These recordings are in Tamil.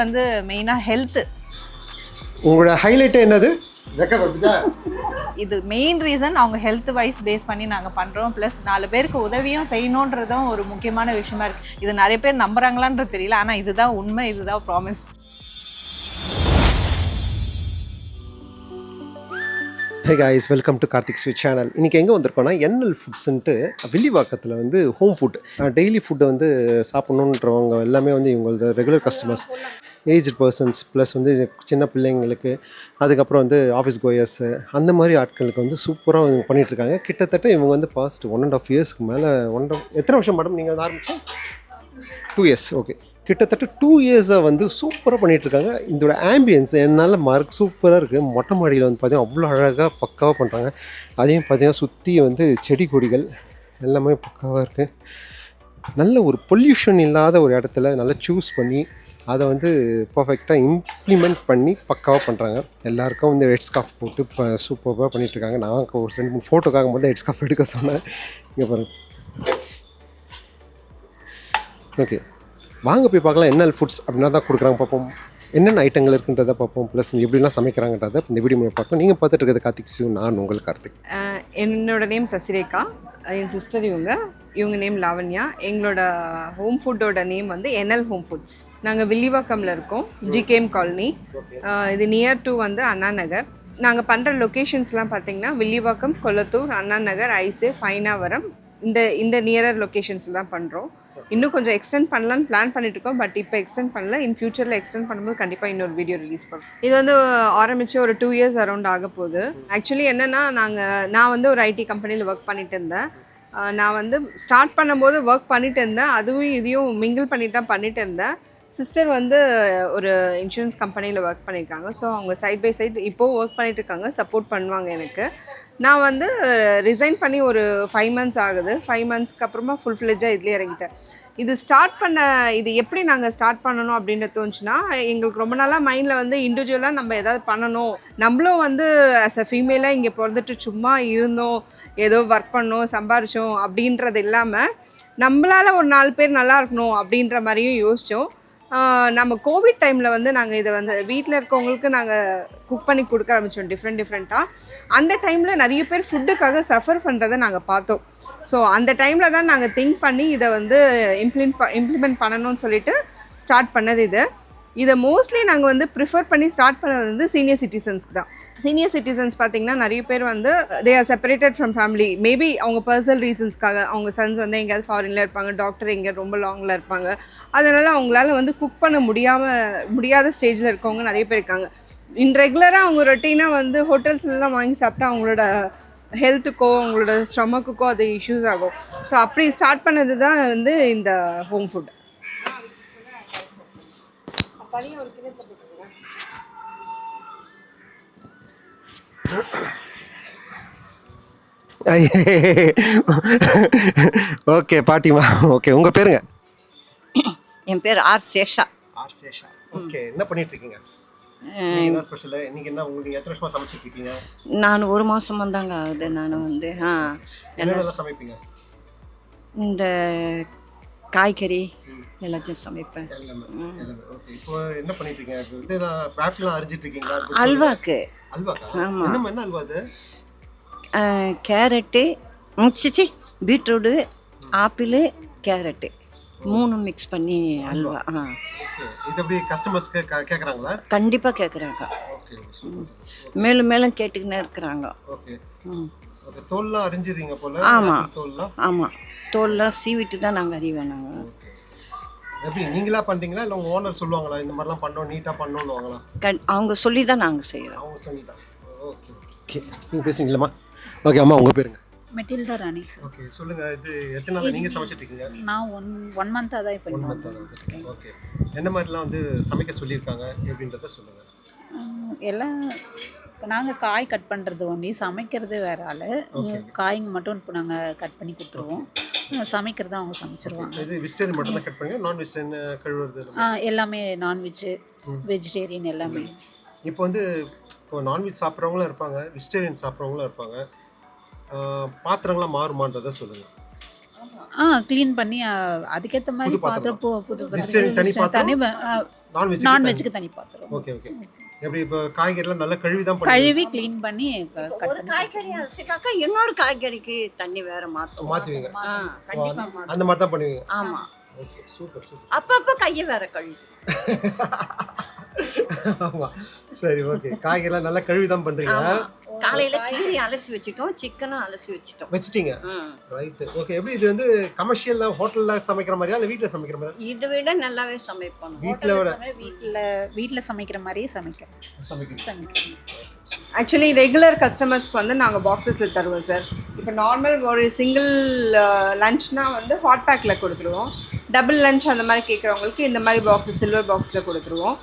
வந்து மெயினாக ஹெல்த்து. உங்களோட ஹைலைட்டே என்னது? இது மெயின் ரீசன். அவங்க ஹெல்த் வைஸ் பேஸ் பண்ணி நாங்கள் பண்ணுறோம். ப்ளஸ் 4 பேருக்கு உதவியும் செய்யணுன்றதும் ஒரு முக்கியமான விஷயமா இருக்குது. இது நிறைய பேர் நம்புறாங்களான்றது தெரியல, ஆனால் இதுதான் உண்மை, இதுதான் promise. Hey guys, welcome to Karthik sweet channel. இன்றைக்கி எங்கே வந்திருக்கோன்னா என்எல் ஃபுட்ஸுன்ட்டு வில்லிவாக்கத்தில் வந்து ஹோம் ஃபுட் டெய்லி ஃபுட்டை வந்து சாப்பிட்ணுன்றவங்க எல்லாமே வந்து இவங்களது regular customers, aged persons, plus வந்து சின்ன பிள்ளைங்களுக்கு, அதுக்கப்புறம் வந்து ஆஃபீஸ் கோயர்ஸு, அந்த மாதிரி ஆட்களுக்கு வந்து சூப்பராக இவங்க பண்ணிகிட்ருக்காங்க. கிட்டத்தட்ட இவங்க வந்து பாஸ்ட் 1.5 இயர்ஸ்க்கு மேலே எத்தனை வருஷம் மேடம் நீங்கள் வந்து ஆரம்பித்தோம்? 2 இயர்ஸ். ஓகே, கிட்டத்தட்ட 2 இயர்ஸாக வந்து சூப்பராக பண்ணிகிட்ருக்காங்க. இதோட ஆம்பியன்ஸ் என்னால் சூப்பராக இருக்குது. மொட்டை மாடியில் வந்து பார்த்திங்கன்னா அவ்வளோ அழகாக பக்காவாக பண்ணுறாங்க. அதையும் பார்த்திங்கன்னா சுற்றி வந்து செடி கொடிகள் எல்லாமே பக்காவாக இருக்குது. நல்ல ஒரு பொல்யூஷன் இல்லாத ஒரு இடத்துல நல்லா சூஸ் பண்ணி அதை வந்து பர்ஃபெக்டாக இம்ப்ளிமெண்ட் பண்ணி பக்காவாக பண்ணுறாங்க. எல்லாருக்கும் வந்து ஹெட் ஸ்கார்ஃப் போட்டு இப்போ சூப்பராக பண்ணிகிட்ருக்காங்க. நான் ஒரு 2-3 ஃபோட்டோக்காக மட்டும் ஹெட் ஸ்கார்ஃப் எடுக்க சொன்னேன். இங்கே பாருங்கள். ஓகே, வாங்க போய் பார்க்கலாம் என்எல் ஃபுட்ஸ் அப்படின்னா தான் கொடுக்குறாங்க. பார்ப்போம் என்னென்ன ஐட்டங்கள் இருக்குன்றதை பார்ப்போம். ப்ளஸ் எப்படிலாம் சமைக்கிறாங்கன்றதை இந்த வீடியோ மூலம் பார்க்கலாம். நீங்கள் பார்த்துட்டு இருக்கிறது கார்த்திக் சிவ், நான் உங்கள் கார்த்திக். என்னோட நேம் சசிரேகா, என் சிஸ்டர் இவங்க நேம் லாவண்யா. எங்களோட ஹோம் ஃபுட்டோட நேம் வந்து என்எல் ஹோம் ஃபுட்ஸ். நாங்கள் வில்லிவாக்கமில் இருக்கோம், ஜிகேஎம் காலனி. இது நியர் டு வந்து அண்ணா நகர். நாங்கள் பண்ணுற லொக்கேஷன்ஸ்லாம் பார்த்தீங்கன்னா வில்லிவாக்கம், கொளத்தூர், அண்ணா நகர், ஐசே, ஃபைனாவரம், இந்த நியரர் லொக்கேஷன்ஸில் தான் பண்ணுறோம். இன்னும் கொஞ்சம் எக்ஸ்டெண்ட் பண்ணலான்னு பிளான் பண்ணிட்டு இருக்கோம். பட் இப்போ எக்ஸ்டெண்ட் பண்ணல. இன் ஃபியூச்சரில் எக்ஸ்டெண்ட் பண்ணும்போது கண்டிப்பாக இன்னொரு வீடியோ ரிலீஸ் பண்ணுவோம். இது வந்து ஆரம்பித்து ஒரு 2 இயர்ஸ் அரௌண்ட் ஆக போகுது. ஆக்சுவலி என்னென்னா நான் வந்து ஒரு ஐடி கம்பெனியில் ஒர்க் பண்ணிட்டு இருந்தேன். நான் வந்து ஸ்டார்ட் பண்ணும்போது ஒர்க் பண்ணிட்டு இருந்தேன். அதுவும் இதையும் மிங்கிள் பண்ணிட்டு இருந்தேன். சிஸ்டர் வந்து ஒரு இன்சூரன்ஸ் கம்பெனியில் ஒர்க் பண்ணியிருக்காங்க. ஸோ அவங்க சைட் பை சைட் இப்போது ஒர்க் பண்ணிட்டு இருக்காங்க, சப்போர்ட் பண்ணுவாங்க எனக்கு. நான் வந்து ரிசைன் பண்ணி ஒரு 5 மந்த்ஸ் ஆகுது. 5 மந்த்ஸ்க்கு அப்புறமா ஃபுல் ஃப்ளெட்ஜாக இதுலேயே இறங்கிட்டேன். இது எப்படி நாங்கள் ஸ்டார்ட் பண்ணணும் அப்படின்னு தோணுச்சுன்னா, எங்களுக்கு ரொம்ப நாளாக மைண்டில் வந்து இண்டிவிஜுவலாக நம்ம எதாவது பண்ணணும், நம்மளும் வந்து ஆஸ் அ ஃபீமேலாக இங்கே பிறந்துட்டு சும்மா இருந்தோம், ஏதோ ஒர்க் பண்ணோம், சம்பாரிச்சோம் அப்படின்றது இல்லாமல் நம்மளால் ஒரு 4 பேர் நல்லா இருக்கணும் அப்படின்ற மாதிரியும் யோசித்தோம். நம்ம கோவிட் டைமில் வந்து நாங்கள் இதை வந்து வீட்டில் இருக்கவங்களுக்கு நாங்கள் குக் பண்ணி கொடுக்க ஆரம்பித்தோம் டிஃப்ரெண்ட்டாக. அந்த டைமில் நிறைய பேர் ஃபுட்டுக்காக சஃபர் பண்ணுறதை நாங்கள் பார்த்தோம். ஸோ அந்த டைமில் தான் நாங்கள் திங்க் பண்ணி இதை வந்து இம்ப்ளிமெண்ட் பண்ணணும்னு சொல்லிட்டு ஸ்டார்ட் பண்ணது. இதை மோஸ்ட்லி நாங்கள் வந்து ப்ரிஃபர் பண்ணி ஸ்டார்ட் பண்ணது வந்து சீனியர் சிட்டிசன்ஸ்க்கு தான். சீனியர் சிட்டிசன்ஸ் பார்த்திங்கன்னா நிறைய பேர் வந்து they are separated from family. Maybe அவங்க பர்சனல் ரீசன்ஸ்க்காக அவங்க சன்ஸ் வந்து எங்கேயாவது ஃபாரினில் இருப்பாங்க, டாக்டர் எங்கே ரொம்ப லாங்கில் இருப்பாங்க. அதனால் அவங்களால வந்து குக் பண்ண முடியாத ஸ்டேஜில் இருக்கவங்க நிறைய பேர் இருக்காங்க. ரெகுலராக அவங்க ரொட்டீனாக வந்து ஹோட்டல்ஸ்லாம் வாங்கி சாப்பிட்டா அவங்களோட ஹெல்த்துக்கோ அவங்களோட ஸ்டொமக்குக்கோ அது இஷ்யூஸ் ஆகும். ஸோ அப்படி ஸ்டார்ட் பண்ணது தான் வந்து இந்த ஹோம் ஃபுட். ஓகே பாட்டிமா, ஓகே. உங்கள் பேருங்க? என் பேர் ஆர் சேஷா. ஓகே, என்ன பண்ணிட்டு இருக்கீங்க? என்ன ஸ்பெஷல் இன்னைக்கு? என்ன உங்களுக்கு எத்தனை வருஷமா சமைச்சிட்டு இருக்கீங்க? நான் 1 மாதம் தாங்க ஆகுது. நான் வந்து என்ன சமைப்பீங்க? இந்த காய்கறி எல்லாத்தையும் சமைப்பேன். இப்போ என்ன பண்ணிட்டு இருக்கீங்க? இதெல்லாம் பேட்லாம் அரிஞ்சிட்டு இருக்கீங்களா? அல்வாக்கு. அல்வாக்கா? ஆமாம். என்ன அல்வா அது? Carrot, beetroot, apple, carrot 3 mix பண்ணி அல்வா. இது எப்படி கஸ்டமர்ஸ்க்கு கேட்குறாங்களா? கண்டிப்பாக கேட்குறாங்க. மேலும் மேலும் கேட்டுக்கினே இருக்கிறாங்க. ஓகே. தோல்லாம் அரிஞ்சிடுறீங்க போல? ஆமாம், தோல்லாம் சீவிட்டு தான் நாங்கள் அறிவேன். நாங்கள் எப்படி நீங்களா பண்ணுறீங்களா இல்லை உங்கள் ஓனர் சொல்லுவாங்களா இந்த மாதிரிலாம் பண்ணோம் நீட்டாக பண்ணணும்னுவாங்களா? அவங்க சொல்லி தான் நாங்கள் செய்கிறோம். அவங்க சொல்லி தான். Okay okay. நீங்கள் பேசுவீங்களாம்மா? ஓகே அம்மா, உங்கள் பேருங்க? மெட்டில்டா ராணி சார். ஓகே, சொல்லுங்கள். இது எத்தனை நாள் நீங்கள் சமைச்சிட்டு இருக்கீங்க? நான் ஒன் மந்த்தாக தான் இப்போ. 1 மந்த் ஆகுது. ஓகே, என்ன மாதிரிலாம் வந்து சமைக்க சொல்லியிருக்காங்க எப்படின்றத சொல்லுங்கள். எல்லாம் நாங்கள் காய் கட் பண்ணுறது ஒன்றி, சமைக்கிறது வேறு ஆள். காய்ங்க மட்டும் இப்போ நாங்கள் கட் பண்ணி கொடுத்துருவோம், சமைக்கிறத அவங்க சமைச்சிருவாங்க. இது வெஜிடேரியன் மட்டும் தான் கட் பண்ணுங்க, நான் வெஜிடேரியன் கழுவுறது எல்லாமே நான்வெஜ் வெஜிடேரியன் எல்லாமே. இப்போ வந்து இப்போ நான்வெஜ் சாப்பிட்றவங்களும் இருப்பாங்க, வெஜிடேரியன் சாப்பிட்றவங்களும் இருப்பாங்க. பாத்திரங்களாம் மாறுமான்றதை சொல்லுங்கள். க்ளீன் பண்ணி அதுக்கேற்ற மாதிரி புது பாத்திரம். பாத்திரம் புது Vegetarian தனி பாத்திரம், நான்வெஜ் நான்வெஜ்ஜுக்கு தனி பாத்திரம் ஓகே ஓகே. எப்படி இப்போ காய்கறிலாம் நல்லா கழுவி தான் கழுவி க்ளீன் பண்ணி கட் ஒரு பண்ணி காய்கறி அலசிட்டாக்கா இன்னொரு காய்கறிக்கு தண்ணி வேற மாற்றுவோம். மாற்றுவீங்க? கண்டிப்பாக மாற்றுவோம். அந்த மாதிரி தான் பண்ணுவீங்க? ஆமாம். Okay, super super. அப்பப்போ கையை வேற கழுவி. ஆமாம், சரி, ஓகே. காய்கறிலாம் நல்லா கழுவி தான் பண்ணுறீங்க? காலையில் கீரை அலசி வச்சுட்டோம், சிக்கனும் அலசி வச்சுட்டோம். வச்சிட்டீங்க, ரைட்டு. ஓகே. எப்படி இது வந்து கமர்ஷியலில் ஹோட்டலில் சமைக்கிற மாதிரியா இல்லை வீட்டில் சமைக்கிற மாதிரியா? இதை விட நல்லாவே சமைப்போம். வீட்டில் சமைக்கிற மாதிரியே சமைக்கிறோம். ஆக்சுவலி ரெகுலர் கஸ்டமர்ஸ்க்கு வந்து நாங்கள் பாக்ஸஸில் தருவோம் சார். இப்போ நார்மல் ஒரு சிங்கிள் லஞ்ச்னால் வந்து ஹாட் பேக்கில் கொடுத்துருவோம். டபுள் லஞ்ச் அந்த மாதிரி கேட்குறவங்களுக்கு இந்த மாதிரி பாக்ஸஸ் சில்வர் பாக்ஸில் கொடுத்துருவோம்.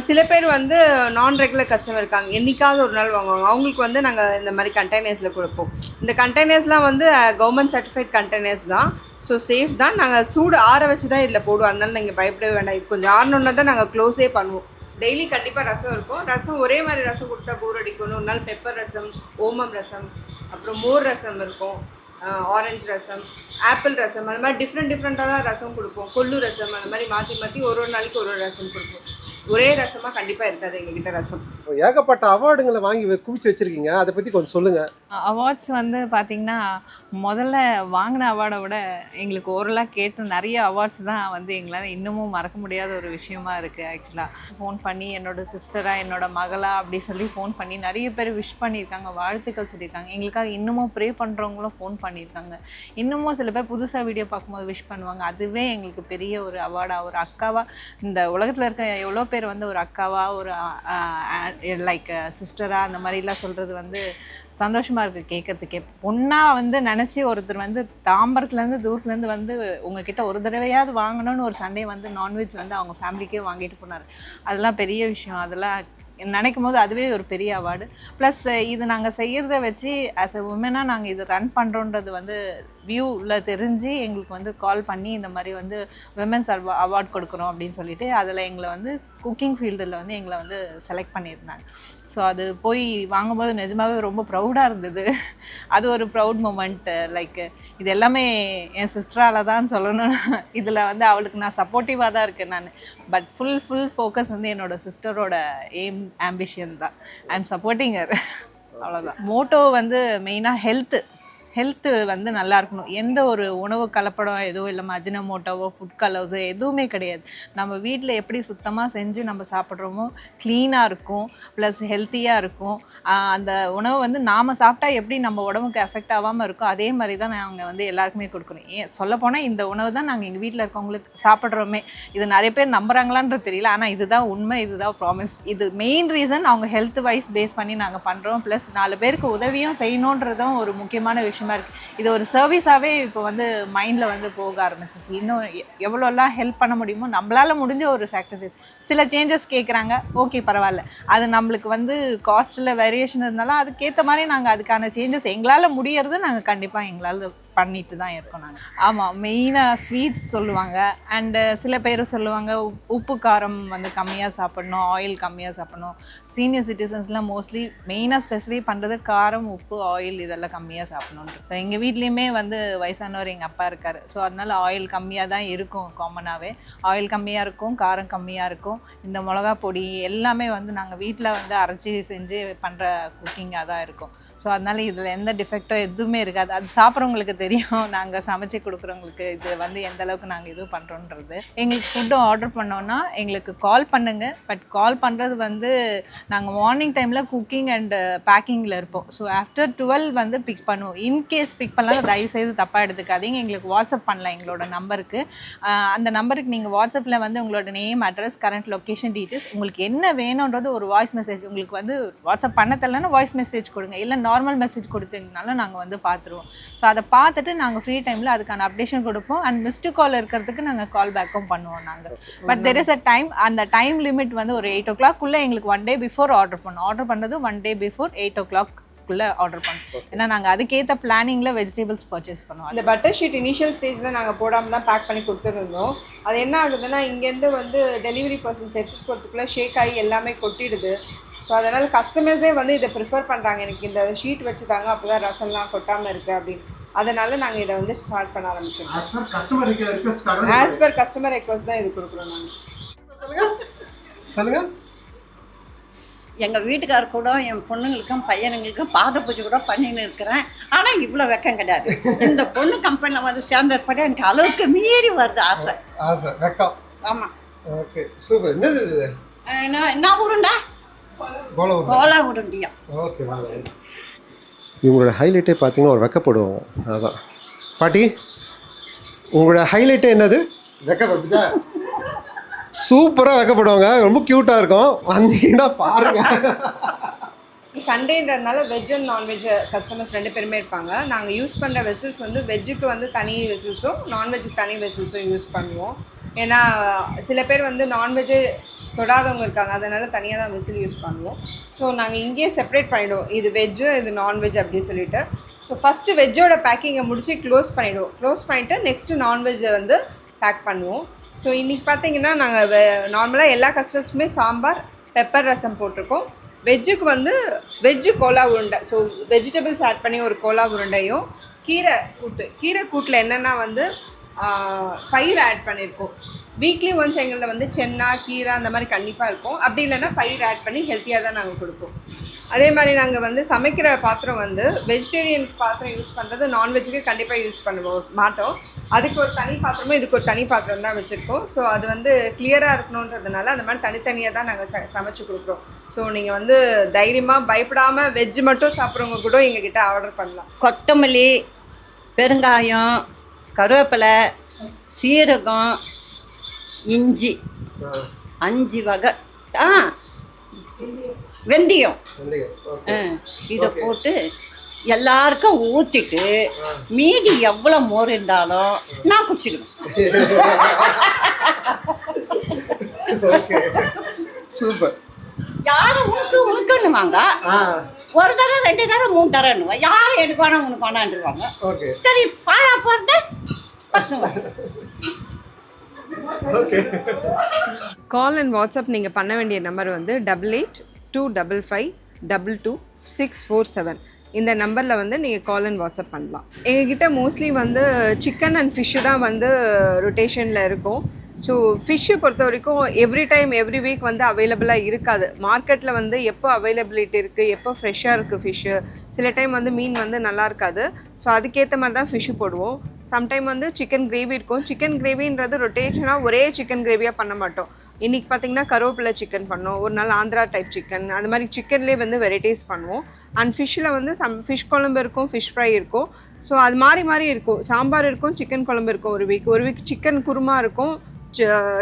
சில பேர் வந்து நான் ரெகுலர் கஸ்டமர் இருக்காங்க, என்றைக்காவது ஒரு நாள் வாங்குவாங்க. அவங்களுக்கு வந்து நாங்கள் இந்த மாதிரி கண்டெய்னர்ஸில் கொடுப்போம். இந்த கண்டெய்னர்ஸ்லாம் வந்து கவர்மெண்ட் சர்டிஃபைட் கண்டெய்னர்ஸ் தான், ஸோ சேஃப் தான். நாங்கள் சூடு ஆற வச்சு தான் இதில் போடுவோம், அதனால நீங்கள் பயப்படவே வேண்டாம். இது கொஞ்சம் ஆறணுன்னா தான் நாங்கள் க்ளோஸே பண்ணுவோம். டெய்லி கண்டிப்பாக ரசம் இருக்கும். ரசம் ஒரே மாதிரி ரசம் கொடுத்தா போர் அடிக்கணும். ஒரு நாள் பெப்பர் ரசம், ஓமம் ரசம், அப்புறம் மோர் ரசம் இருக்கும், ஆரஞ்சு ரசம், ஆப்பிள் ரசம், அந்த மாதிரி டிஃப்ரெண்ட்டாக தான் ரசம் கொடுப்போம். கொள்ளு ரசம், அந்த மாதிரி மாற்றி மாற்றி ஒரு நாளைக்கு ஒரு ரசம் கொடுப்போம். ஒரே ரசமாக கண்டிப்பாக இருக்காது எங்ககிட்ட ரசம். ஏகப்பட்ட அவார்டுங்களை வாங்கி குவிச்சு வச்சிருக்கீங்க, அதை பற்றி கொஞ்சம் சொல்லுங்கள். அவார்ட்ஸ் வந்து பார்த்திங்கன்னா முதல்ல வாங்கின அவார்டை விட எங்களுக்கு ஓரலாக கேட்டு நிறைய அவார்ட்ஸ் தான் வந்து எங்களால் இன்னமும் மறக்க முடியாத ஒரு விஷயமா இருக்குது. ஆக்சுவலாக ஃபோன் பண்ணி என்னோடய சிஸ்டராக என்னோட மகளா அப்படி சொல்லி ஃபோன் பண்ணி நிறைய பேர் விஷ் பண்ணியிருக்காங்க, வாழ்த்துக்கள் சொல்லியிருக்காங்க. எங்களுக்காக இன்னமும் ப்ரே பண்ணுறவங்களும் ஃபோன் பண்ணியிருக்காங்க. இன்னமும் சில பேர் புதுசாக வீடியோ பார்க்கும்போது விஷ் பண்ணுவாங்க. அதுவே எங்களுக்கு பெரிய ஒரு அவார்டாக, ஒரு அக்காவாக, இந்த உலகத்தில் இருக்க எவ்வளோ பேர் வந்து ஒரு அக்காவாக, ஒரு லைக் சிஸ்டராக அந்த மாதிரிலாம் சொல்கிறது வந்து சந்தோஷமாக இருக்குது கேட்கறதுக்கே. பொண்ணாக வந்து நினச்சி ஒருத்தர் வந்து தாம்பரத்துலேருந்து தூரத்துலேருந்து வந்து உங்ககிட்ட ஒரு தடவையாவது வாங்கணும்னு ஒரு சண்டே வந்து நான்வெஜ் வந்து அவங்க ஃபேமிலிக்கே வாங்கிட்டு போனார். அதெல்லாம் பெரிய விஷயம். அதெல்லாம் நினைக்கும் போது அதுவே ஒரு பெரிய அவார்டு. ப்ளஸ் இது நாங்கள் செய்கிறத வச்சு ஆஸ் எ உமனாக நாங்கள் இது ரன் பண்ணுறோன்றது வந்து வியூவில் தெரிஞ்சு எங்களுக்கு வந்து கால் பண்ணி இந்த மாதிரி வந்து விமென்ஸ் அவார்ட் கொடுக்குறோம் அப்படின்னு சொல்லிட்டு அதில் எங்களை வந்து குக்கிங் ஃபீல்டில் வந்து எங்களை வந்து செலக்ட் பண்ணியிருந்தாங்க. ஸோ அது போய் வாங்கும்போது நிஜமாகவே ரொம்ப ப்ரௌடாக இருந்தது. அது ஒரு ப்ரௌட் மூமெண்ட்டு. லைக் இது எல்லாமே என் சிஸ்டரால் தான் சொல்லணும். இதில் வந்து அவளுக்கு நான் சப்போர்ட்டிவாக தான் இருக்கேன் நான். பட் ஃபுல் ஃபோக்கஸ் வந்து என்னோடய சிஸ்டரோட எய்ம் ஆம்பிஷன் தான். ஐ எம் சப்போர்ட்டிங் ஹர், அவ்வளோதான். மோட்டோ வந்து மெயினாக ஹெல்த்து வந்து நல்லா இருக்கணும். எந்த ஒரு உணவு கலப்படம் எதுவும் இல்லாமல் அஜினமோட்டோவோ ஃபுட் கலர்ஸோ எதுவுமே கிடையாது. நம்ம வீட்டில் எப்படி சுத்தமாக செஞ்சு நம்ம சாப்பிட்றோமோ க்ளீனாக இருக்கும், ப்ளஸ் ஹெல்த்தியாக இருக்கும். அந்த உணவு வந்து நாம் சாப்பிட்டா எப்படி நம்ம உடம்புக்கு எஃபெக்ட் ஆகாமல் இருக்கும், அதே மாதிரி தான் நாங்கள் வந்து எல்லாருக்குமே கொடுக்குறோம். ஏன் சொல்லப்போனால் இந்த உணவு தான் நாங்கள் எங்கள் வீட்டில் இருக்கவங்களுக்கு சாப்பிட்றோமே. இது நிறைய பேர் நம்புகிறாங்களான்றது தெரியல, ஆனால் இதுதான் உண்மை, இதுதான் ப்ராமிஸ். இது மெயின் ரீசன். அவங்க ஹெல்த் வைஸ் பேஸ் பண்ணி நாங்கள் பண்ணுறோம். ப்ளஸ் 4 பேருக்கு உதவியும் செய்யணுன்றதும் ஒரு முக்கியமான விஷயம். இது ஒரு சர்வீஸாகவே இப்போ வந்து மைண்டில் வந்து போக ஆரம்பிச்சிச்சு. இன்னும் எவ்வளோலாம் ஹெல்ப் பண்ண முடியுமோ நம்மளால் முடிஞ்ச ஒரு சாக்ரிஃபைஸ். சில சேஞ்சஸ் கேட்குறாங்க, ஓகே பரவாயில்ல. அது நம்மளுக்கு வந்து காஸ்ட்டில் வேரியேஷன் இருந்தாலும் அதுக்கேற்ற மாதிரி நாங்கள் அதுக்கான சேஞ்சஸ் எங்களால் முடியறது நாங்கள் கண்டிப்பாக எங்களால் பண்ணிட்டு தான் இருக்கோம் நாங்கள். ஆமாம், மெயினாக ஸ்வீட்ஸ் சொல்லுவாங்க. அண்டு சில பேர் சொல்லுவாங்க உப்பு காரம் வந்து கம்மியாக சாப்பிடணும், ஆயில் கம்மியாக சாப்பிடணும். சீனியர் சிட்டிசன்ஸ்லாம் மோஸ்ட்லி மெயினாக ஸ்பெசிஃபை பண்ணுறது காரம், உப்பு, ஆயில் இதெல்லாம் கம்மியாக சாப்பிடணுன்ட்டு. ஸோ எங்கள் வீட்லேயுமே வந்து வயசானவர் எங்கள் அப்பா இருக்கார். ஸோ அதனால் ஆயில் கம்மியாக தான் இருக்கும். காமனாகவே ஆயில் கம்மியாக இருக்கும், காரம் கம்மியாக இருக்கும். இந்த மிளகா பொடி எல்லாமே வந்து நாங்கள் வீட்டில் வந்து அரைச்சி செஞ்சு பண்ணுற குக்கிங்காக தான் இருக்கும். ஸோ அதனால் இதில் எந்த டிஃபெக்டோ எதுவுமே இருக்காது. அது சாப்பிட்றவங்களுக்கு தெரியும், நாங்கள் சமைச்சு கொடுக்குறவங்களுக்கு இது வந்து எந்த அளவுக்கு நாங்கள் இது பண்ணுறோன்றது. எங்களுக்கு ஃபுட்டு ஆர்டர் பண்ணோன்னா எங்களுக்கு கால் பண்ணுங்கள். பட் கால் பண்ணுறது வந்து நாங்கள் மார்னிங் டைமில் குக்கிங் அண்டு பேக்கிங்கில் இருப்போம். ஸோ ஆஃப்டர் 12 வந்து பிக் பண்ணுவோம். இன்கேஸ் பிக் பண்ணலாம் தயவுசெய்து தப்பாக எடுத்துக்காதீங்க. எங்களுக்கு வாட்ஸ்அப் பண்ணலாம் எங்களோட நம்பருக்கு. அந்த நம்பருக்கு நீங்கள் வாட்ஸ்அப்பில் வந்து உங்களோட name, address, current location details, உங்களுக்கு என்ன வேணுன்றது ஒரு வாய்ஸ் மெசேஜ். உங்களுக்கு வந்து வாட்ஸ்அப் பண்ண தெரியலன்னா வாய்ஸ் மெசேஜ் கொடுங்க, இல்லை நார்மல் மெசேஜ் கொடுத்தீங்கனாலும் நாங்கள் வந்து பார்த்துருவோம். ஸோ அதை பார்த்துட்டு நாங்கள் ஃப்ரீ டைமில் அதுக்கான அப்டேஷன் கொடுப்போம். அண்ட் மிஸ்டு கால் இருக்கிறதுக்கு நாங்கள் கால் பேக்கும் பண்ணுவோம் நாங்கள். But there is a time. அந்த டைம் லிமிட் வந்து ஒரு 8 o'clock எங்களுக்கு 1 day பிஃபோர் ஆர்டர் பண்ணோம். ஆர்டர் பண்ணது 1 day பிஃபோர் 8 o'clock ஆர்டர் பண்ணுவோம். ஏன்னா நாங்கள் அதுக்கேற்ற பிளானிங்கில் வெஜிடபிள்ஸ் பர்ச்சேஸ் பண்ணுவோம். அந்த பட்டர் ஷீட் இனிஷியல் ஸ்டேஜில் நாங்கள் போடாமல் தான் பேக் பண்ணி கொடுத்துருந்தோம். அது என்ன ஆகுதுன்னா இங்கேருந்து வந்து டெலிவரி பர்சன்ஸ் எடுத்துகிட்டு போகிறதுக்குள்ளே ஷேக் ஆகி எல்லாமே கொட்டிடுது. ஸோ அதனால் கஸ்டமர்ஸே வந்து இதை ப்ரிஃபர் பண்ணுறாங்க, எனக்கு இந்த ஷீட் வச்சு தாங்க அப்போ தான் ரசம்லாம் கொட்டாமல் இருக்குது அப்படின்னு. அதனால் நாங்கள் இதை வந்து ஸ்டார்ட் பண்ண ஆரம்பிச்சிருக்கோம். Customer request as per customer request தான் இது கொடுக்குறோம் நாங்கள். சொல்லுங்க. எங்கள் வீட்டுக்கார கூட என் பொண்ணுங்களுக்கும் பையனுங்களுக்கும் பாத பூஜை கூட பண்ணின்னு இருக்கிறேன். ஆனால் இவ்வளோ வெக்கம் கிடையாது. இந்த பொண்ணு கம்பெனியில் வந்து சேர்ந்தப்பட எனக்கு அளவுக்கு மீறி வருது ஆசை. வெக்கம். ஆமாம். Okay, super. என்னது இது? என்ன உருண்டா? கோலா உருண்டியா. ஓகே. இவங்களோட ஹைலைட்டே பார்த்தீங்கன்னா ஒரு வெக்கப்படுவாங்க. அதான் பாட்டி, உங்களோட ஹைலைட்டே என்னது? வெக்கப்படுதா? சூப்பராக வைக்கப்படுவாங்க. ரொம்ப க்யூட்டாக இருக்கும். வந்தீங்கன்னா பாருங்கள். சண்டேன்றதுனால வெஜ் அண்ட் நான்வெஜ் கஸ்டமர்ஸ் 2 பேருமே இருப்பாங்க. நாங்கள் யூஸ் பண்ணுற வெசல்ஸ் வந்து வெஜ்ஜுக்கு வந்து தனி வெசல்ஸும் நான்வெஜ்ஜுக்கு தனி வெசல்ஸும் யூஸ் பண்ணுவோம். ஏன்னா சில பேர் வந்து நான்வெஜ்ஜு தொடாதவங்க இருக்காங்க, அதனால் தனியாக தான் வெசல் யூஸ் பண்ணுவோம். ஸோ நாங்கள் இங்கேயே செப்பரேட் பண்ணிவிடுவோம், இது வெஜ்ஜு இது நான்வெஜ் அப்படின்னு சொல்லிட்டு. ஸோ ஃபஸ்ட்டு வெஜ்ஜோட பேக்கிங்கை முடித்து க்ளோஸ் பண்ணிவிடுவோம். க்ளோஸ் பண்ணிவிட்டு நெக்ஸ்ட்டு நான்வெஜ்ஜை வந்து பேக் பண்ணுவோம். ஸோ இன்றைக்கி பார்த்தீங்கன்னா நாங்கள் நார்மலாக எல்லா கஸ்டமர்ஸுமே சாம்பார் பெப்பர் ரசம் போட்டிருக்கோம். வெஜ்ஜுக்கு வந்து வெஜ்ஜு கோலா உருண்டை, ஸோ வெஜிடபிள்ஸ் ஆட் பண்ணி ஒரு கோலா உருண்டையும் கீரை கூட்டில் என்னென்னா வந்து பயிர் ஆட் பண்ணியிருக்கோம். வீக்லி ஒன்ஸ் எங்களில் வந்து சென்னா கீரை அந்த மாதிரி கண்டிப்பாக இருக்கும். அப்படி இல்லைன்னா பயிர் ஆட் பண்ணி ஹெல்த்தியாக தான் நாங்கள் கொடுப்போம். அதே மாதிரி நாங்கள் வந்து சமைக்கிற பாத்திரம் வந்து வெஜிடேரியன் பாத்திரம் யூஸ் பண்ணுறது நான்வெஜ்ஜுக்கு கண்டிப்பாக யூஸ் பண்ணுவோம் மாட்டோம். அதுக்கு ஒரு தனி பாத்திரமும் இதுக்கு ஒரு தனி பாத்திரம் தான் வச்சுருக்கோம். ஸோ அது வந்து கிளியராக இருக்கணுன்றதுனால அந்த மாதிரி தனித்தனியாக தான் நாங்கள் சமைச்சு கொடுக்குறோம். ஸோ நீங்கள் வந்து தைரியமாக பயப்படாமல் வெஜ்ஜு மட்டும் சாப்பிட்றவங்க கூட எங்ககிட்ட ஆர்டர் பண்ணலாம். கொத்தமல்லி, பெருங்காயம், கருவேப்பிலை, சீரகம், இஞ்சி 5 வகை, வெந்தயம், இதை போட்டு எல்லாருக்கும் ஊற்றிட்டு மீதி எவ்வளோ மோர் இருந்தாலும் நான் குடிச்சிடுவேன். சூப்பர். யாரும் உனக்குன்னுவாங்க. ஒரு தரம் 2 தரம் 3 தரம்னுவா. யாரும் எனக்கு வேணாம் உனக்கு வேணான்ருவாங்க. சரி பாழா போகிறது பசங்க. கால் அண்ட் வாட்ஸ்அப் நீங்கள் பண்ண வேண்டிய நம்பர் வந்து 882555224647. இந்த நம்பரில் வந்து நீங்கள் கால் அண்ட் வாட்ஸ்அப் பண்ணலாம். எங்ககிட்ட மோஸ்ட்லி வந்து சிக்கன் அண்ட் ஃபிஷ்ஷு தான் வந்து ரொட்டேஷனில் இருக்கும். ஸோ ஃபிஷ்ஷை பொறுத்த வரைக்கும் எவ்ரி டைம் எவ்ரி வீக் வந்து அவைலபிளாக இருக்காது. மார்க்கெட்டில் வந்து எப்போ அவைலபிலிட்டி இருக்குது, எப்போ ஃப்ரெஷ்ஷாக இருக்குது ஃபிஷ்ஷு. சில டைம் வந்து மீன் வந்து நல்லா இருக்காது. ஸோ அதுக்கேற்ற மாதிரி தான் ஃபிஷ்ஷு போடுவோம். சம்டைம் வந்து சிக்கன் கிரேவி இருக்கும். சிக்கன் கிரேவின்றது ரொட்டேஷனாக ஒரே சிக்கன் கிரேவியாக பண்ண மாட்டோம். இன்றைக்கி பார்த்திங்கன்னா கருவேப்பிலை சிக்கன் பண்ணோம், ஒரு நாள் ஆந்திரா டைப் சிக்கன், அந்த மாதிரி சிக்கன்லேயே வந்து வெரைட்டிஸ் பண்ணுவோம். அண்ட் ஃபிஷ்ஷில் வந்து ஃபிஷ் குழம்பு இருக்கும், ஃபிஷ் ஃப்ரை இருக்கும். ஸோ அது மாறி இருக்கும். சாம்பார் இருக்கும், சிக்கன் குழம்பு இருக்கும். ஒரு வீக் சிக்கன் குருமா இருக்கும்,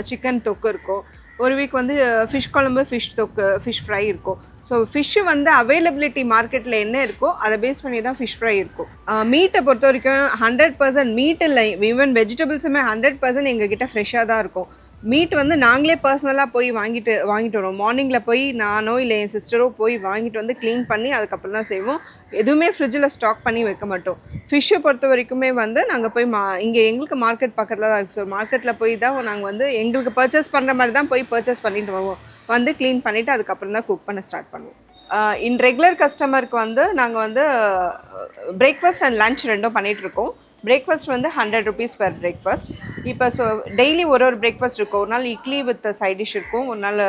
சிக்கன் தொக்கு இருக்கும். ஒரு வீக் வந்து ஃபிஷ் குழம்பு, ஃபிஷ் தொக்கு, ஃபிஷ் ஃப்ரை இருக்கும். ஸோ ஃபிஷ்ஷு வந்து அவைலபிலிட்டி மார்க்கெட்டில் என்ன இருக்கோ அதை பேஸ் பண்ணி தான் ஃபிஷ் ஃப்ரை இருக்கும். மீட்டை பொறுத்த வரைக்கும் 100% மீட் இல்லை, ஈவன் வெஜிடபிள்ஸுமே 100% எங்ககிட்ட ஃப்ரெஷ்ஷாக தான் இருக்கும். மீட் வந்து நாங்களே பர்சனலாக போய் வாங்கிட்டு வரோம். மார்னிங்கில் போய் நானோ இல்லை என் சிஸ்டரோ போய் வாங்கிட்டு வந்து க்ளீன் பண்ணி அதுக்கப்புறம் தான் செய்வோம். எதுவுமே ஃப்ரிட்ஜில் ஸ்டாக் பண்ணி வைக்க மாட்டோம். ஃபிஷ்ஷை பொறுத்த வரைக்குமே வந்து நாங்கள் போய் இங்கே எங்களுக்கு மார்க்கெட் பக்கத்தில் தான் இருக்குது. ஸோ மார்க்கெட்டில் போய் தான் நாங்கள் வந்து எங்களுக்கு பர்ச்சேஸ் பண்ணுற மாதிரி தான் போய் பர்ச்சேஸ் பண்ணிட்டு வருவோம். வந்து க்ளீன் பண்ணிவிட்டு அதுக்கப்புறம் தான் குக் பண்ண ஸ்டார்ட் பண்ணுவோம். இன் ரெகுலர் கஸ்டமருக்கு வந்து நாங்கள் வந்து பிரேக்ஃபாஸ்ட் அண்ட் லன்ச் ரெண்டும் பண்ணிகிட்ருக்கோம். பிரேக்ஃபாஸ்ட் வந்து 100 rupees per breakfast. இப்போ ஸோ டெய்லி ஒரு பிரேக்ஃபாஸ்ட் இருக்கும். ஒரு நாள் இட்லி வித் சைட் டிஷ் இருக்கும், ஒரு நாள்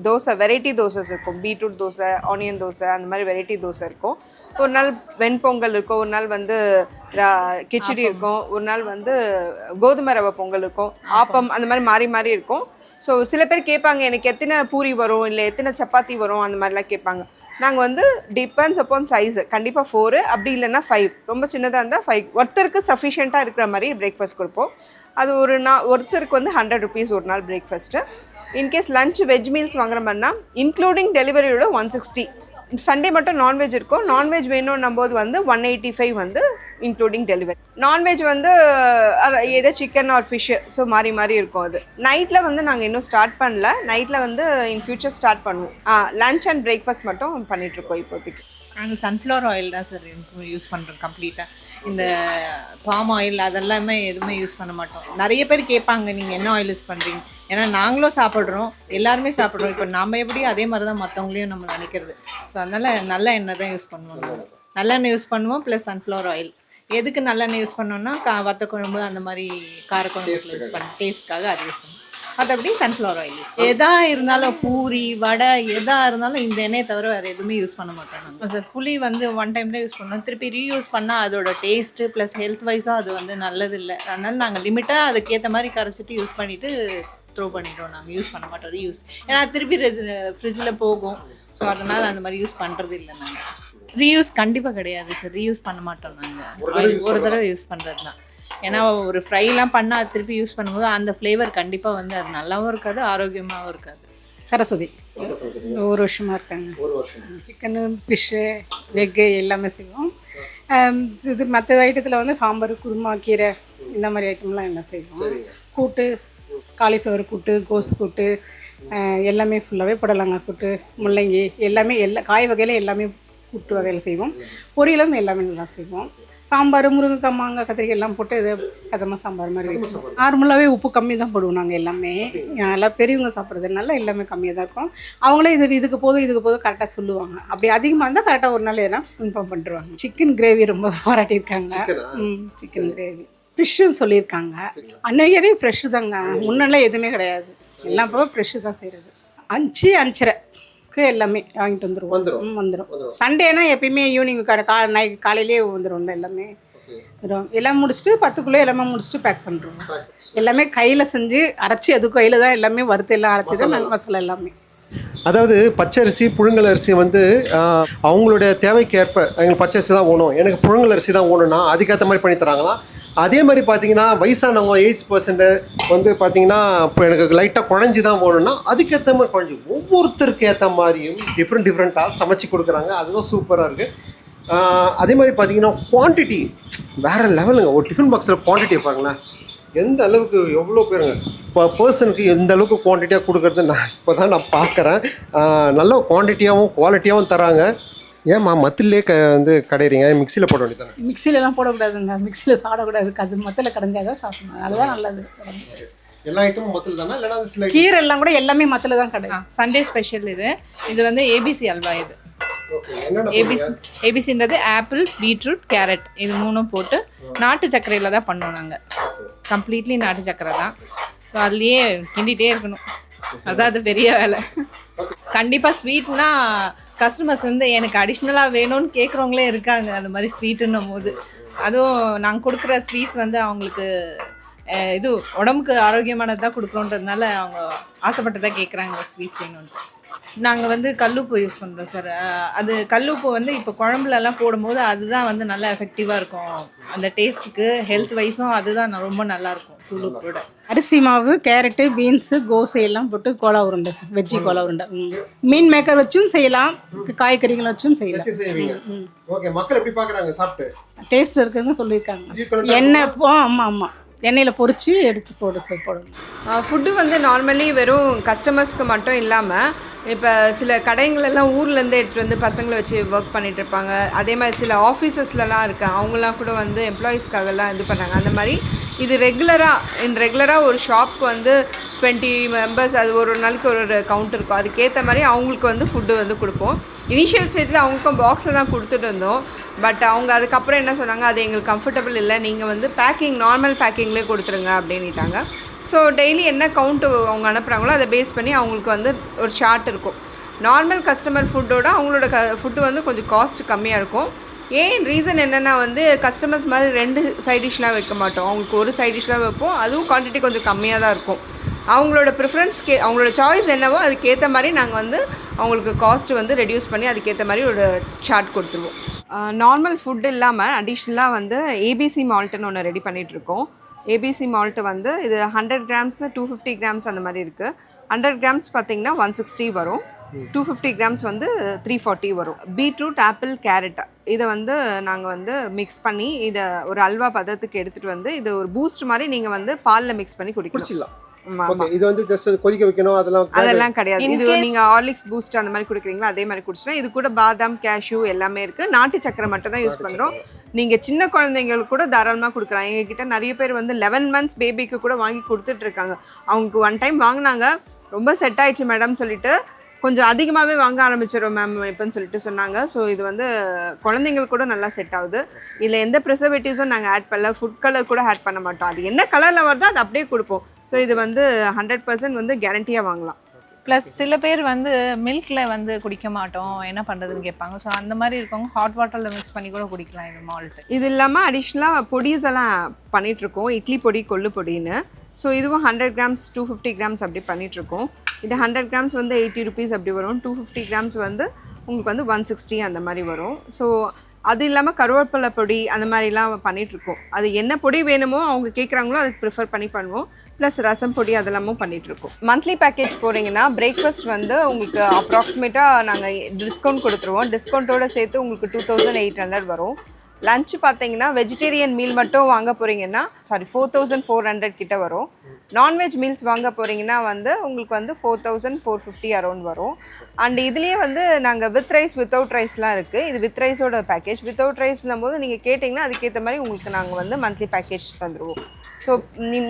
தோசை, வெரைட்டி தோசஸ் இருக்கும், பீட்ரூட் தோசை, ஆனியன் தோசை, அந்த மாதிரி வெரைட்டி தோசை இருக்கும். ஒரு நாள் வெண்பொங்கல் இருக்கும், ஒரு நாள் வந்து கிச்சடி இருக்கும், ஒரு நாள் வந்து கோதுமை ரவை பொங்கல் இருக்கும், ஆப்பம், அந்த மாதிரி மாறி இருக்கும். ஸோ சில பேர் கேட்பாங்க எனக்கு எத்தனை பூரி வரும் இல்லை எத்தனை சப்பாத்தி வரும் அந்த மாதிரிலாம் கேட்பாங்க. நாங்கள் வந்து டிபெண்ட்ஸ் அப்பான் சைஸு, கண்டிப்பாக 4 அப்படி இல்லைன்னா 5, ரொம்ப சின்னதாக இருந்தால் 5, ஒருத்தருக்கு சஃபிஷியண்ட்டாக இருக்கிற மாதிரி பிரேக்ஃபாஸ்ட் கொடுப்போம். அது ஒருத்தருக்கு வந்து 100 rupees ஒரு நாள் breakfast. In case lunch veg meals வாங்குற மாதிரினா இன்க்ளூடிங் டெலிவரியோட 160. சண்டே மட்டும் நான்வெஜ் இருக்கும். நான்வெஜ் வேணும்னும் போது வந்து 185 வந்து இன்க்ளூடிங் டெலிவரி. நான்வெஜ் வந்து அது ஏதோ சிக்கன் ஆர் ஃபிஷ்ஷு, ஸோ மாறி இருக்கும். அது நைட்டில் வந்து நாங்கள் இன்னும் ஸ்டார்ட் பண்ணல. நைட்டில் வந்து இன் ஃபியூச்சர் ஸ்டார்ட் பண்ணுவோம். லன்ச் அண்ட் பிரேக்ஃபாஸ்ட் மட்டும் பண்ணிகிட்ருக்கோம் இப்போதைக்கு. நாங்கள் சன்ஃப்ளவர் ஆயில் தான் சார் யூஸ் பண்ணுறோம் கம்ப்ளீட்டாக. இந்த பாம் ஆயில் அதெல்லாமே எதுவுமே யூஸ் பண்ண மாட்டோம். நிறைய பேர் கேட்பாங்க நீங்கள் என்ன ஆயில் யூஸ் பண்ணுறீங்க, ஏன்னா நாங்களும் சாப்பிட்றோம், எல்லாருமே சாப்பிட்றோம். இப்போ நம்ம எப்படி அதே மாதிரி தான் மற்றவங்களையும் நம்ம நினைக்கிறது. ஸோ அதனால் நல்ல எண்ணெய் தான் யூஸ் பண்ணுவோம். நல்லெண்ணெய் யூஸ் பண்ணுவோம் ப்ளஸ் சன்ஃப்ளவர் ஆயில். எதுக்கு நல்லெண்ணெய் யூஸ் பண்ணோம்னா வத்த குழம்பு அந்த மாதிரி காரக்குழம்பு யூஸ் பண்ண டேஸ்ட்காக அது யூஸ் பண்ணுவோம். மற்றபடி சன்ஃப்ளவர் ஆயில் யூஸ் எதா இருந்தாலும் பூரி வடை எதா இருந்தாலும் இந்த எண்ணெயை தவிர வேறு எதுவுமே யூஸ் பண்ண மாட்டோம் நாங்கள். சார் புளி வந்து ஒன் டைம் தான் யூஸ் பண்ணோம். திருப்பி ரீயூஸ் பண்ணால் அதோட டேஸ்ட்டு ப்ளஸ் ஹெல்த் வைஸாக அது வந்து நல்லது இல்லை. அதனால நாங்கள் லிமிட்டாக அதுக்கேற்ற மாதிரி கரைச்சிட்டு யூஸ் பண்ணிவிட்டு த்ரோ பண்ணிட்டோம். நாங்கள் யூஸ் பண்ண மாட்டோம் ரீயூஸ். ஏன்னா திருப்பி ஃப்ரிட்ஜில் போகும். ஸோ அதனால் அந்த மாதிரி யூஸ் பண்ணுறது இல்லை நாங்கள். ரீயூஸ் கண்டிப்பாக கிடையாது சார். ரீயூஸ் பண்ண மாட்டோம் நாங்கள். ஒரு தடவை யூஸ் பண்ணுறது தான். ஏன்னா ஒரு ஃப்ரைலாம் பண்ணால் அது திருப்பி யூஸ் பண்ணும்போது அந்த ஃப்ளேவர் கண்டிப்பாக வந்து அது நல்லாவும் இருக்காது, ஆரோக்கியமாகவும் இருக்காது. சரஸ்வதி ஒரு வருஷமாக இருக்காங்க. சிக்கனு ஃபிஷ்ஷு எக்கு எல்லாமே செய்வோம். இது மற்ற ஐட்டத்தில் வந்து சாம்பார் குருமா கீரை இந்த மாதிரி ஐட்டம்லாம் எல்லாம் செய்வோம். கூட்டு காலிஃப்ளவர் கூட்டு கோஸ் கூட்டு எல்லாமே ஃபுல்லாகவே புடலங்காய் கூட்டு முள்ளங்கி எல்லாமே காய் வகையில் எல்லாமே கூட்டு வகையில் செய்வோம். பொரியலும் எல்லாமே நல்லா செய்வோம். சாம்பார் முருங்கைக்காய் மாங்காய் கத்திரிக்காய் எல்லாம் போட்டு இது கதமாக சாம்பார் மாதிரி வைப்போம். நார்மலாகவே உப்பு கம்மி தான் போடுவோம் நாங்கள் எல்லாமே. நல்லா பெரியவங்க சாப்பிட்றதுனால எல்லாமே கம்மியாக தான் இருக்கும். அவங்களே இதுக்கு போதும் கரெக்டாக சொல்லுவாங்க. அப்படி அதிகமாக இருந்தால் கரெக்டாக ஒரு நாள் எல்லாம் இன்ஃபார்ம் பண்ணிடுவாங்க. சிக்கன் கிரேவி ரொம்ப பாராட்டியிருக்காங்க. சிக்கன் கிரேவி ஃபிஷ்ஷுன்னு சொல்லியிருக்காங்க. அன்னைக்கே ஃப்ரெஷ்ஷு தாங்க. முன்னெல்லாம் எதுவுமே கிடையாது. எல்லாம் போக ஃப்ரெஷ்ஷு தான் செய்கிறது. 5:30 எல்லாமே வாங்கிட்டு வந்துடும். சண்டேனா எப்பயுமே ஈவினிங் காலையிலேயே வந்துடும். எல்லாமே எல்லாம் முடிச்சுட்டு 10 எல்லாமே முடிச்சுட்டு பேக் பண்ணுறோம். எல்லாமே கையில் செஞ்சு அரைச்சி அது கையில் தான் எல்லாமே வறுத்து எல்லாம் அரைச்சி தான் நாங்கள் மசாலா எல்லாமே. அதாவது பச்சரிசி புழுங்கல் அரிசி வந்து அவங்களுடைய தேவைக்கேற்ப எங்களுக்கு பச்சரிசி தான் வேணும், எனக்கு புழுங்கல் அரிசி தான் வேணும்னா அதுக்கேற்ற மாதிரி பண்ணி தராங்களாம். அதே மாதிரி பார்த்தீங்கன்னா வயசானவங்க 8% வந்து பார்த்தீங்கன்னா இப்போ எனக்கு லைட்டாக குழஞ்சி தான் வேணும்னா அதுக்கேற்ற மாதிரி குழஞ்சி ஒவ்வொருத்தருக்கு ஏற்ற மாதிரியும் டிஃப்ரெண்ட்டாக சமைச்சு கொடுக்குறாங்க. அதுதான் சூப்பராக இருக்குது. அதே மாதிரி பார்த்தீங்கன்னா குவான்டிட்டி வேறு லெவலுங்க. ஒரு டிஃபன் பாக்ஸில் குவான்டிட்டி பாருங்களேன், எந்த அளவுக்கு எவ்வளோ பேருங்க இப்போ பர்சனுக்கு எந்த அளவுக்கு குவான்டிட்டியாக கொடுக்குறது இப்போ தான் நான் பார்க்குறேன். நல்ல குவான்டிட்டியாகவும் குவாலிட்டியாகவும் தராங்க. ஏம்மா மத்திலே வந்து கடையிறீங்க, மிக்சியில் போட வேண்டியதானே? மிக்சிலெலாம் போடக்கூடாதுங்க. மிக்சியில் சாப்பிடக்கூடாது. அது மத்தில் கடைஞ்சால் தான் சாப்பிடணும். அதுதான் நல்லது. எல்லா ஐட்டமும் மத்தில் தானே இல்லைனா சில கீரை எல்லாம் கூட எல்லாமே மத்தில் தான் கிடையாது. சண்டே ஸ்பெஷல் இது வந்து ஏபிசி அல்வா. இது ஏபிசின்றது ஆப்பிள் பீட்ரூட் கேரட் இது 3 போட்டு நாட்டு சர்க்கரையில் தான் பண்ணுவோம் நாங்கள். கம்ப்ளீட்லி நாட்டு சர்க்கரை தான். ஸோ அதுலேயே கிண்டிகிட்டே இருக்கணும். அதான் அது பெரிய வேலை. கண்டிப்பாக ஸ்வீட்னா கஸ்டமர்ஸ் வந்து எனக்கு அடிஷ்னலாக வேணும்னு கேட்குறவங்களே இருக்காங்க. அந்த மாதிரி ஸ்வீட்டுன்னும் போது அதுவும் நாங்கள் கொடுக்குற ஸ்வீட்ஸ் வந்து அவங்களுக்கு இது உடம்புக்கு ஆரோக்கியமானது தான் கொடுக்குறோன்றதுனால அவங்க ஆசைப்பட்டு கேட்குறாங்க ஸ்வீட்ஸ் வேணும்னு. நாங்கள் வந்து கல்லுப்பு யூஸ் பண்ணுறோம் சார். அது கல்லுப்பு வந்து இப்போ குழம்புலலாம் போடும்போது அதுதான் வந்து நல்லா எஃபெக்டிவாக இருக்கும். அந்த டேஸ்ட்டுக்கு ஹெல்த் வைஸும் அதுதான் ரொம்ப நல்லாயிருக்கும் கல்லுப்போட. அரிசி மாவு கேரட்டு பீன்ஸு கோஸு எல்லாம் போட்டு கோலா உருண்டை வெஜ்ஜி கோலா உருண்டை. மீன் மேக்கர் வச்சும் செய்யலாம், காய்கறிகள் வச்சும் செய்யலாம். ஓகே, மக்கள் எப்படி பார்க்குறாங்க சாப்பிட்டு? டேஸ்ட் இருக்குதுன்னு சொல்லியிருக்காங்க. எண்ணெய் ஆமாம் எண்ணெயில் பொரித்து எடுத்து போடணும். ஃபுட்டு வந்து நார்மலி வெறும் கஸ்டமர்ஸ்க்கு மட்டும் இல்லாமல் இப்போ சில கடைங்களெல்லாம் ஊர்லேருந்து எடுத்துகிட்டு வந்து பசங்களை வச்சு ஒர்க் பண்ணிகிட்டு இருப்பாங்க. அதே மாதிரி சில ஆஃபீஸஸ்லலாம் இருக்காங்க, அவங்களாம் கூட வந்து எம்ப்ளாயீஸ்க்காகலாம் இது பண்ணாங்க. அந்த மாதிரி இது ரெகுலராக ஒரு ஷாப்க்கு வந்து 20 மெம்பர்ஸ், அது ஒரு நாளைக்கு ஒரு கவுண்ட் இருக்கும். அதுக்கேற்ற மாதிரி அவங்களுக்கு வந்து ஃபுட்டு வந்து கொடுப்போம். இனிஷியல் ஸ்டேஜில் அவங்களுக்கும் பாக்ஸை தான் கொடுத்துட்டு இருந்தோம். பட் அவங்க அதுக்கப்புறம் என்ன சொன்னாங்க, அது எங்களுக்கு கம்ஃபர்டபுள் இல்லை, நீங்கள் வந்து நார்மல் பேக்கிங்லேயே கொடுத்துருங்க அப்படின்ட்டாங்க. ஸோ டெய்லி என்ன கவுண்ட்டு அவங்க அனுப்புகிறாங்களோ அதை பேஸ் பண்ணி அவங்களுக்கு வந்து ஒரு சார்ட் இருக்கும். நார்மல் கஸ்டமர் ஃபுட்டோட அவங்களோட ஃபுட்டு வந்து கொஞ்சம் காஸ்ட் கம்மியாக இருக்கும். ரீசன் என்னென்னா வந்து கஸ்டமர்ஸ் மாதிரி 2 சைட் டிஷ்லாம் வைக்க மாட்டோம். அவங்களுக்கு ஒரு சைட் டிஷ் தான் வைப்போம். அதுவும் குவான்டிட்டி கொஞ்சம் கம்மியாக தான் இருக்கும். அவங்களோட ப்ரிஃபரன்ஸ்க்கு அவங்களோட சாய்ஸ் என்னவோ அதுக்கேற்ற மாதிரி நாங்கள் வந்து அவங்களுக்கு காஸ்ட்டு வந்து ரெடியூஸ் பண்ணி அதுக்கேற்ற மாதிரி ஒரு சார்ட் கொடுத்துருவோம். நார்மல் ஃபுட் இல்லாமல் அடிஷ்னலாக வந்து ஏபிசி மால்ட்டுன்னு ஒன்று ரெடி பண்ணிகிட்ருக்கோம். ஏபிசி மால்ட்டு வந்து இது 100 கிராம்ஸ் 250 கிராம்ஸ் அந்த மாதிரி இருக்குது. 100 கிராம்ஸ் பார்த்திங்கன்னா 160 வரும். 250 கிராம்ஸ் வந்து 340 வரும். பீட்ரூட் ஆப்பிள் கேரட் இதை வந்து நாங்கள் வந்து மிக்ஸ் பண்ணி இதை ஒரு அல்வா பதத்துக்கு எடுத்துகிட்டு வந்து இது ஒரு பூஸ்ட் மாதிரி நீங்கள் வந்து பாலில் மிக்ஸ் பண்ணி குடிக்கலாம். இது வந்து ஜஸ்ட் கொதிக்க வைக்கணும் அதெல்லாம் கிடையாது. இது நீங்க ஹார்லிக்ஸ் பூஸ்ட் அந்த மாதிரி குடிக்கிறீங்களா அதே மாதிரி குடிச்சினா இது கூட பாதாம் கேஷ்யூ எல்லாமே இருக்கு. நாட்டு சக்கரை மட்டும் தான் யூஸ் பண்றோம். நீங்க சின்ன குழந்தைங்களுக்கு கூட தாராளமாக கொடுக்குறாங்க. எங்ககிட்ட நிறைய பேர் வந்து 11 months பேபிக்கு கூட வாங்கி கொடுத்துட்டு இருக்காங்க. அவங்க 1 time வாங்கினாங்க, ரொம்ப செட் ஆயிடுச்சு மேடம் சொல்லிட்டு கொஞ்சம் அதிகமாகவே வாங்க ஆரம்பிச்சிடும் மேம் எப்போன்னு சொல்லிட்டு சொன்னாங்க. ஸோ இது வந்து குழந்தைங்களுக்கு கூட நல்லா செட் ஆகுது. இதில் எந்த ப்ரிசர்வேட்டிவ்ஸும் நாங்கள் ஆட் பண்ணல, ஃபுட் கலர் கூட ஆட் பண்ண மாட்டோம். அது என்ன கலரில் வருதோ அது அப்படியே கொடுப்போம். ஸோ இது வந்து 100% வந்து கேரண்டியாக வாங்கலாம். ப்ளஸ் சில பேர் வந்து மில்கில் வந்து குடிக்க மாட்டோம், என்ன பண்ணுறதுன்னு கேட்பாங்க. ஸோ அந்த மாதிரி இருக்கவங்க ஹாட் வாட்டரில் மிக்ஸ் பண்ணி கூட குடிக்கலாம் இது மால்ட்டு. இது இல்லாமல் அடிஷ்னலாக பொடிஸ் எல்லாம் பண்ணிகிட்ருக்கோம். இட்லி பொடி, கொள்ளு பொடின்னு. ஸோ இதுவும் 100 கிராம்ஸ் 250 கிராம்ஸ் அப்படி பண்ணிகிட்ருக்கோம். இது 100 கிராம்ஸ் வந்து 80 rupees அப்படி வரும். 250 கிராம்ஸ் வந்து உங்களுக்கு வந்து 160 அந்த மாதிரி வரும். ஸோ அது இல்லாமல் கருவேப்பிலை பொடி அந்த மாதிரிலாம் பண்ணிகிட்ருக்கோம். அது என்ன பொடி வேணுமோ அவங்க கேட்குறாங்களோ அதுக்கு ப்ரிஃபர் பண்ணி பண்ணுவோம். ப்ளஸ் ரசம் பொடி அதெல்லாமும் பண்ணிகிட்ருக்கோம். மந்த்லி பேக்கேஜ் போகிறீங்கன்னா பிரேக்ஃபாஸ்ட் வந்து உங்களுக்கு அப்ராக்சிமேட்டாக நாங்கள் டிஸ்கவுண்ட் கொடுத்துருவோம். டிஸ்கவுண்ட்டோடு சேர்த்து உங்களுக்கு 2800 வரும். லன்ச் பார்த்தீங்கன்னா வெஜிடேரியன் மீல் மட்டும் வாங்க போகிறீங்கன்னா 4400 கிட்ட வரும். நான்வெஜ் மீல்ஸ் வாங்க போகிறீங்கன்னா வந்து உங்களுக்கு வந்து 4450 அரௌண்ட் வரும். அண்ட் இதுலேயே வந்து நாங்கள் வித் ரைஸ் வித்தவுட் ரைஸ்லாம் இருக்குது. இது வித் ரைஸோட பேக்கேஜ். வித்தவுட் ரைஸ்னும் போது நீங்கள் கேட்டிங்கன்னா அதுக்கேற்ற மாதிரி உங்களுக்கு நாங்கள் வந்து மந்த்லி பேக்கேஜ் தந்துடுவோம். ஸோ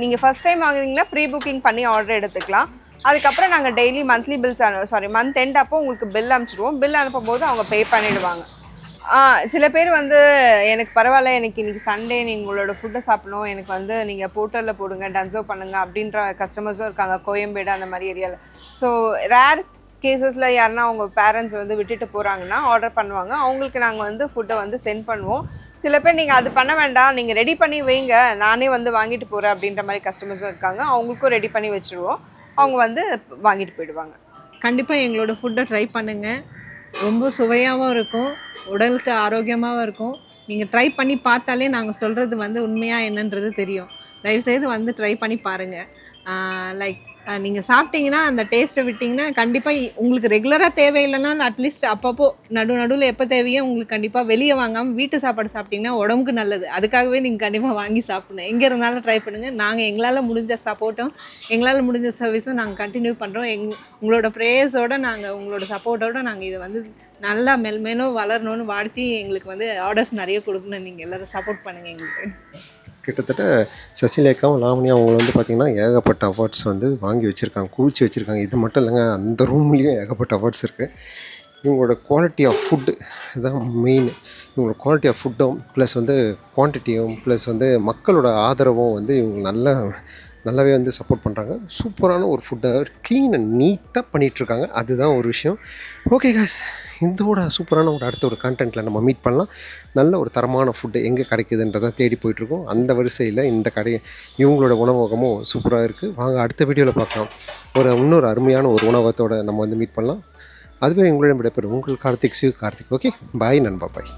நீங்கள் ஃபஸ்ட் டைம் வாங்குறீங்கன்னா ப்ரீ புக்கிங் பண்ணி ஆர்டர் எடுத்துக்கலாம். அதுக்கப்புறம் நாங்கள் daily monthly bills month end அப்போ உங்களுக்கு பில் அனுப்பிச்சிடுவோம். பில் அனுப்பும்போது அவங்க பே பண்ணிவிடுவாங்க. சில பேர் வந்து எனக்கு பரவாயில்ல, எனக்கு இன்றைக்கி சண்டே உங்களோட ஃபுட்டை சாப்பிடணும், எனக்கு வந்து நீங்கள் போர்ட்டலில் போடுங்க, டன்சோ பண்ணுங்கள் அப்படின்ற கஸ்டமர்ஸும் இருக்காங்க கோயம்பேடு அந்த மாதிரி ஏரியாவில். ஸோ ரேர் கேசஸில் யாருன்னா அவங்க பேரண்ட்ஸ் வந்து விட்டுட்டு போகிறாங்கன்னா ஆர்டர் பண்ணுவாங்க. அவங்களுக்கு நாங்கள் வந்து ஃபுட்டை வந்து சென்ட் பண்ணுவோம். சில பேர் நீங்கள் அது பண்ண வேண்டாம், நீங்கள் ரெடி பண்ணி வைங்க, நானே வந்து வாங்கிட்டு போகிறேன் அப்படின்ற மாதிரி கஸ்டமர்ஸும் இருக்காங்க. அவங்களுக்கும் ரெடி பண்ணி வச்சுருவோம். அவங்க வந்து வாங்கிட்டு போயிடுவாங்க. கண்டிப்பாக எங்களோட ஃபுட்டை ட்ரை பண்ணுங்கள். ரொம்ப சுவையாகவும் இருக்கும், உடலுக்கு ஆரோக்கியமாகவும் இருக்கும். நீங்கள் ட்ரை பண்ணி பார்த்தாலே நாங்கள் சொல்கிறது வந்து உண்மையாக என்னன்றது தெரியும். தயவுசெய்து வந்து ட்ரை பண்ணி பாருங்கள். லைக் நீங்கள் சாப்பிட்டீங்கன்னா அந்த டேஸ்ட்டை விட்டிங்கன்னா கண்டிப்பாக உங்களுக்கு ரெகுலராக தேவையில்லைனாலும் அட்லீஸ்ட் அப்பப்போ நடுவில் எப்போ தேவையோ உங்களுக்கு கண்டிப்பாக வெளியே வாங்காமல் வீட்டு சாப்பாடு சாப்பிட்டிங்கன்னா உடம்புக்கு நல்லது. அதுக்காகவே நீங்கள் கண்டிப்பாக வாங்கி சாப்பிடணும். எங்கே இருந்தாலும் ட்ரை பண்ணுங்கள். நாங்கள் எங்களால் முடிஞ்ச சப்போர்ட்டும் எங்களால் முடிஞ்ச சர்வீஸும் நாங்கள் கண்டினியூ பண்ணுறோம். உங்களோட ப்ரேயர்ஸோடு நாங்கள் உங்களோட சப்போர்ட்டோடு நாங்கள் இதை வந்து நல்லா மேலும் வளரணும்னு வாழ்த்தி எங்களுக்கு வந்து ஆர்டர்ஸ் நிறைய கொடுக்கணும். நீங்கள் எல்லோரும் சப்போர்ட் பண்ணுங்கள் எங்களுக்கு. கிட்டத்தட்ட சசிலேகாவும் லாவணியா அவங்க வந்து பார்த்திங்கன்னா ஏகப்பட்ட அவார்ட்ஸ் வந்து வாங்கி வச்சுருக்காங்க, குவிச்சு வச்சுருக்காங்க. இது மட்டும் இல்லைங்க, அந்த ரூம்லேயும் ஏகப்பட்ட அவார்ட்ஸ் இருக்குது. இவங்களோட குவாலிட்டி ஆஃப் ஃபுட்டு இதுதான் மெயின். இவங்களோட குவாலிட்டி ஆஃப் ஃபுட்டும் ப்ளஸ் வந்து குவான்டிட்டியும் ப்ளஸ் வந்து மக்களோட ஆதரவும் வந்து இவங்க நல்லாவே வந்து சப்போர்ட் பண்ணுறாங்க. சூப்பரான ஒரு ஃபுட்டை க்ளீன் அண்ட் நீட்டாக பண்ணிகிட்ருக்காங்க. அதுதான் ஒரு விஷயம். ஓகே காய்ஸ், இதோட சூப்பரான அடுத்த ஒரு கண்டென்ட்டில் நம்ம மீட் பண்ணலாம். நல்ல ஒரு தரமான ஃபுட்டு எங்கே கிடைக்குதுன்றதை தேடி போயிட்டுருக்கோம். அந்த வரிசையில் இந்த இவங்களோட உணவகமும் சூப்பராக இருக்குது. வாங்க அடுத்த வீடியோவில் பார்க்கலாம். இன்னொரு அருமையான ஒரு உணவகத்தோடு நம்ம வந்து மீட் பண்ணலாம். அதுவே உங்களிடம் விடைபெறும் உங்கள் கார்த்திக். ஓகே, பாய் நண்பா, பாய்.